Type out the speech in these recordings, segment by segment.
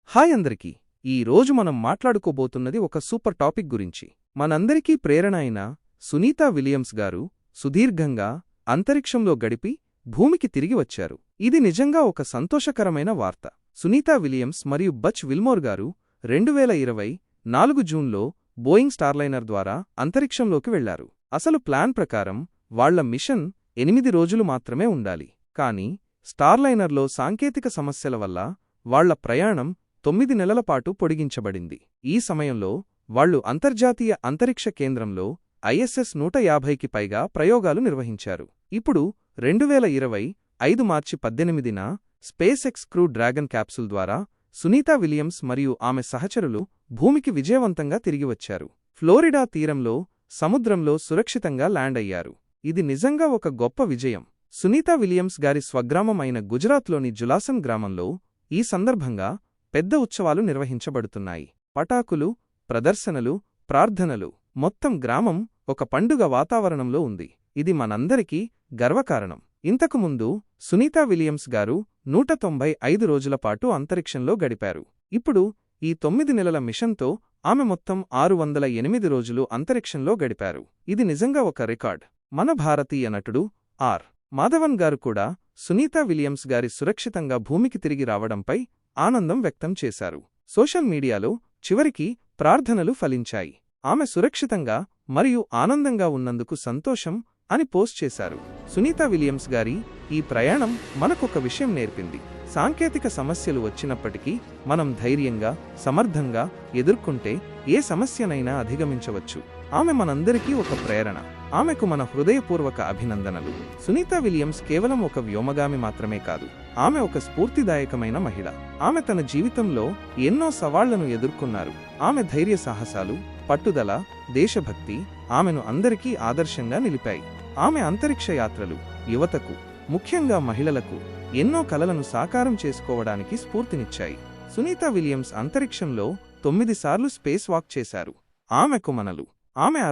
Hi అందరికీ ఈ రోజు మనం మాట్లాడుకోబోతున్నది ఒక సూపర్ టాపిక్ గురించి. మనందరికీ ప్రేరణ అయిన సునీతా విలియమ్స్ గారు సుదీర్ఘంగా అంతరిక్షంలో గడిపి భూమికి తిరిగి వచ్చారు. ఇది నిజంగా ఒక సంతోషకరమైన వార్త. సునీతా విలియమ్స్ మరియు బచ్ విల్మోర్ గారు 2024 జూన్లో బోయింగ్ స్టార్లైనర్ ద్వారా అంతరిక్షంలోకి వెళ్లారు. అసలు ప్లాన్ ప్రకారం వాళ్ల మిషన్ 8 రోజులు మాత్రమే ఉండాలి. కానీ స్టార్లైనర్లో సాంకేతిక సమస్యల వల్ల వాళ్ల ప్రయాణం 9 నెలల పాటు పొడిగించబడింది. ఈ సమయంలో వాళ్లు అంతర్జాతీయ అంతరిక్ష కేంద్రంలో ISS 150కి పైగా ప్రయోగాలు నిర్వహించారు. ఇప్పుడు 2025 మార్చి 18న space X crew Dragon capsule ద్వారా సునీతా విలియమ్స్ మరియు ఆమె సహచరులు భూమికి విజయవంతంగా తిరిగి వచ్చారు. ఫ్లోరిడా తీరంలో సముద్రంలో సురక్షితంగా ల్యాండ్ అయ్యారు. ఇది నిజంగా ఒక గొప్ప విజయం. సునీతా విలియమ్స్ గారి స్వగ్రామం అయిన గుజరాత్లోని జులాసన్ గ్రామంలో ఈ సందర్భంగా పెద్ద ఉత్సవాలు నిర్వహించబడుతున్నాయి. పటాకులు, ప్రదర్శనలు, ప్రార్థనలు, మొత్తం గ్రామం ఒక పండుగ వాతావరణంలో ఉంది. ఇది మనందరికీ గర్వకారణం. ఇంతకుముందు సునీతా విలియమ్స్ గారు 195 రోజుల పాటు అంతరిక్షంలో గడిపారు. ఇప్పుడు ఈ 9 నెలల మిషన్తో ఆమె మొత్తం 608 రోజులు అంతరిక్షంలో గడిపారు. ఇది నిజంగా ఒక రికార్డ్. మన భారతీయ నటుడు ఆర్. మాధవన్ గారు కూడా సునీతా విలియమ్స్ గారి సురక్షితంగా భూమికి తిరిగి రావడంపై ఆనందం వ్యక్తం చేశారు. సోషల్ మీడియాలో చివరికి ప్రార్థనలు ఫలించాయి. ఆమె సురక్షితంగా మరియు ఆనందంగా ఉన్నందుకు సంతోషం అని పోస్ట్ చేశారు. సునీతా విలియమ్స్ గారి ఈ ప్రయాణం మనకొక విషయం నేర్పింది. సాంకేతిక సమస్యలు వచ్చినప్పటికీ మనం ధైర్యంగా, సమర్థంగా ఎదుర్కొంటే ఏ సమస్యనైనా అధిగమించవచ్చు. ఆమె మనందరికీ ఒక ప్రేరణ. ఆమెకు మన హృదయపూర్వక అభినందనలు. సునీతా విలియమ్స్ కేవలం ఒక వ్యోమగామి మాత్రమే కాదు, ఆమె ఒక స్ఫూర్తిదాయకమైన మహిళ. ఆమె తన జీవితంలో ఎన్నో సవాళ్లను ఎదుర్కొన్నారు. ఆమె ధైర్య సాహసాలు, పట్టుదల, దేశభక్తి ఆమెను అందరికీ ఆదర్శంగా నిలిపాయి. ఆమె అంతరిక్ష యాత్రలు యువతకు, ముఖ్యంగా మహిళలకు ఎన్నో కలలను సాకారం చేసుకోవడానికి స్ఫూర్తినిచ్చాయి. సునీతా విలియమ్స్ అంతరిక్షంలో 9 సార్లు స్పేస్ వాక్ చేశారు. ఆమె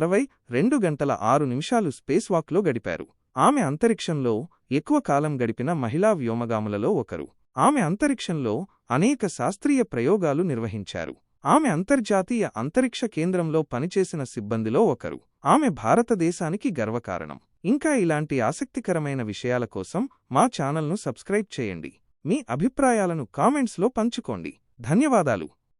62 గంటల 6 నిమిషాలు స్పేస్ వాక్లో గడిపారు. ఆమె అంతరిక్షంలో ఎక్కువ కాలం గడిపిన మహిళా వ్యోమగాములలో ఒకరు. ఆమె అంతరిక్షంలో అనేక శాస్త్రీయ ప్రయోగాలు నిర్వహించారు. ఆమె అంతర్జాతీయ అంతరిక్ష కేంద్రంలో పనిచేసిన సిబ్బందిలో ఒకరు. ఆమె భారతదేశానికి గర్వకారణం. ఇంకా ఇలాంటి ఆసక్తికరమైన విషయాల కోసం మా ఛానల్ను సబ్స్క్రైబ్ చేయండి. మీ అభిప్రాయాలను కామెంట్స్లో పంచుకోండి. ధన్యవాదాలు.